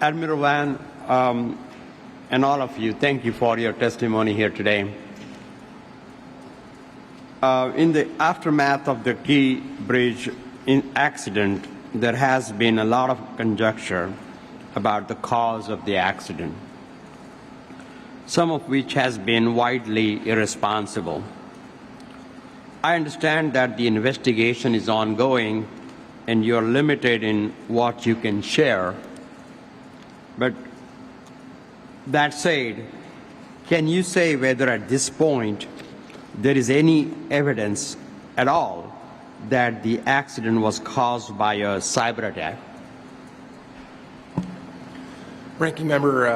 Admiral Van, and all of you, thank you for your testimony here today. In the aftermath of the Key Bridge accident, there has been a lot of conjecture about the cause of the accident, some of which has been widely irresponsible. I understand that the investigation is ongoing and you're limited in what you can share. But that said, can you say whether at this point there is any evidence at all that the accident was caused by a cyber attack? Ranking Member,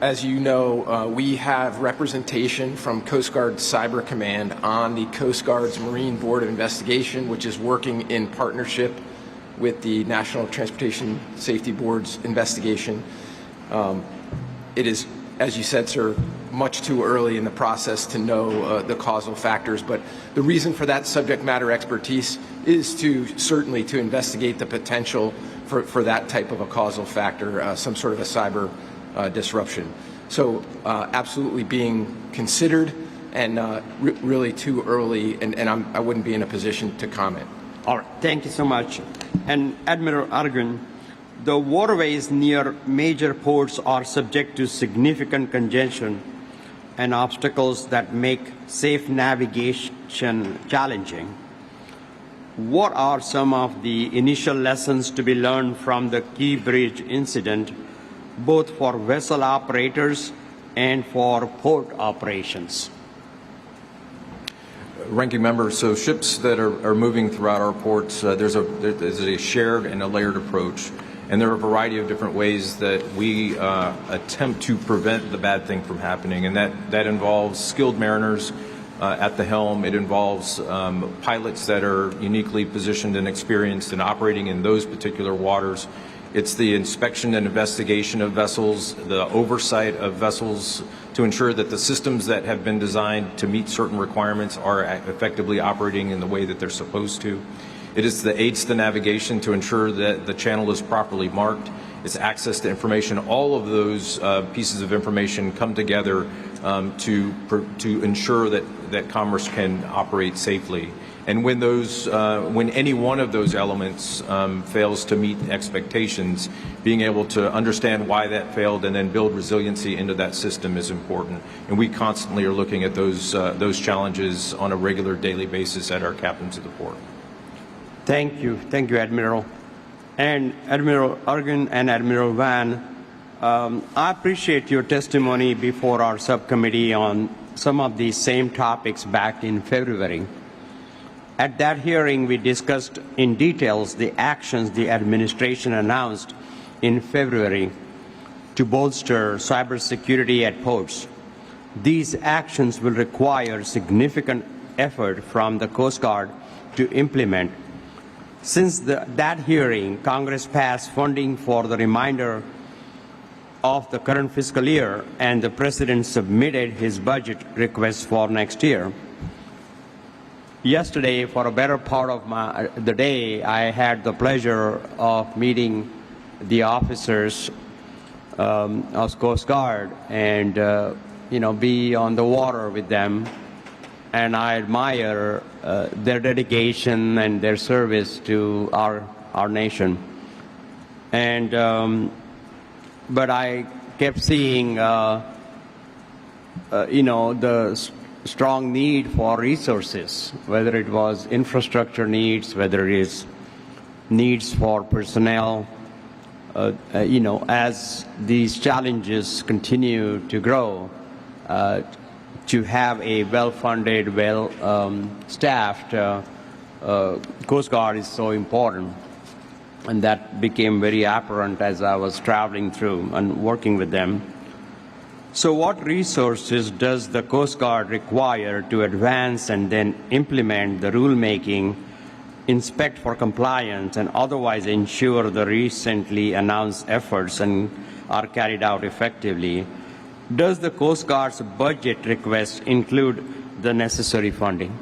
as you know, we have representation from Coast Guard Cyber Command on the Coast Guard's Marine Board of Investigation, which is working in partnership with the National Transportation Safety Board's investigation. It is, as you said, sir, much too early in the process to know the causal factors, but the reason for that subject matter expertise is certainly to investigate the potential for that type of a causal factor, some sort of a cyber disruption. So absolutely being considered, and really too early, and I wouldn't be in a position to comment. All right, thank you so much. And Admiral Argun, the waterways near major ports are subject to significant congestion and obstacles that make safe navigation challenging. What are some of the initial lessons to be learned from the Key Bridge incident, both for vessel operators and for port operations? Ranking Member, so ships that are moving throughout our ports, there's a shared and a layered approach. And there are a variety of different ways that we attempt to prevent the bad thing from happening. And that involves skilled mariners at the helm. It involves pilots that are uniquely positioned and experienced in operating in those particular waters. It's the inspection and investigation of vessels, the oversight of vessels to ensure that the systems that have been designed to meet certain requirements are effectively operating in the way that they're supposed to. It is the aids to navigation to ensure that the channel is properly marked. It's access to information. All of those pieces of information come together to ensure that commerce can operate safely. And when any one of those elements fails to meet expectations, being able to understand why that failed and then build resiliency into that system is important. And we constantly are looking at those challenges on a regular daily basis at our captains of the port. Thank you, Admiral. And Admiral Argun and Admiral Van, I appreciate your testimony before our subcommittee on some of these same topics back in February. At that hearing, we discussed in details the actions the administration announced in February to bolster cybersecurity at ports. These actions will require significant effort from the Coast Guard to implement. Since that hearing, Congress passed funding for the remainder of the current fiscal year, and the President submitted his budget request for next year. Yesterday, for a better part of the day, I had the pleasure of meeting the officers of Coast Guard and be on the water with them. And I admire their dedication and their service to our nation. And but I kept seeing the strong need for resources, whether it was infrastructure needs, whether it is needs for personnel. As these challenges continue to grow, to have a well-funded, well-staffed Coast Guard is so important. And that became very apparent as I was traveling through and working with them. So what resources does the Coast Guard require to advance and then implement the rulemaking, inspect for compliance, and otherwise ensure the recently announced efforts are carried out effectively? Does the Coast Guard's budget request include the necessary funding?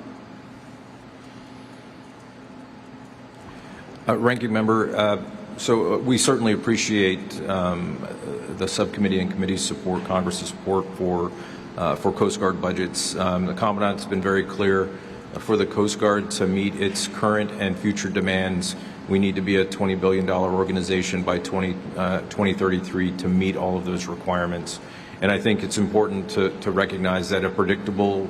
Ranking Member, So we certainly appreciate the subcommittee and committee's support, Congress's support for Coast Guard budgets. The Commandant's been very clear. For the Coast Guard to meet its current and future demands, we need to be a $20 billion organization by 2033 to meet all of those requirements. And I think it's important to recognize that a predictable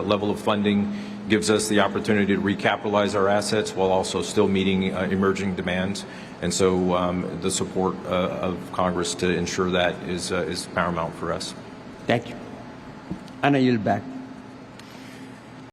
level of funding gives us the opportunity to recapitalize our assets while also still meeting emerging demands. And so the support of Congress to ensure that is paramount for us. Thank you. And I yield back.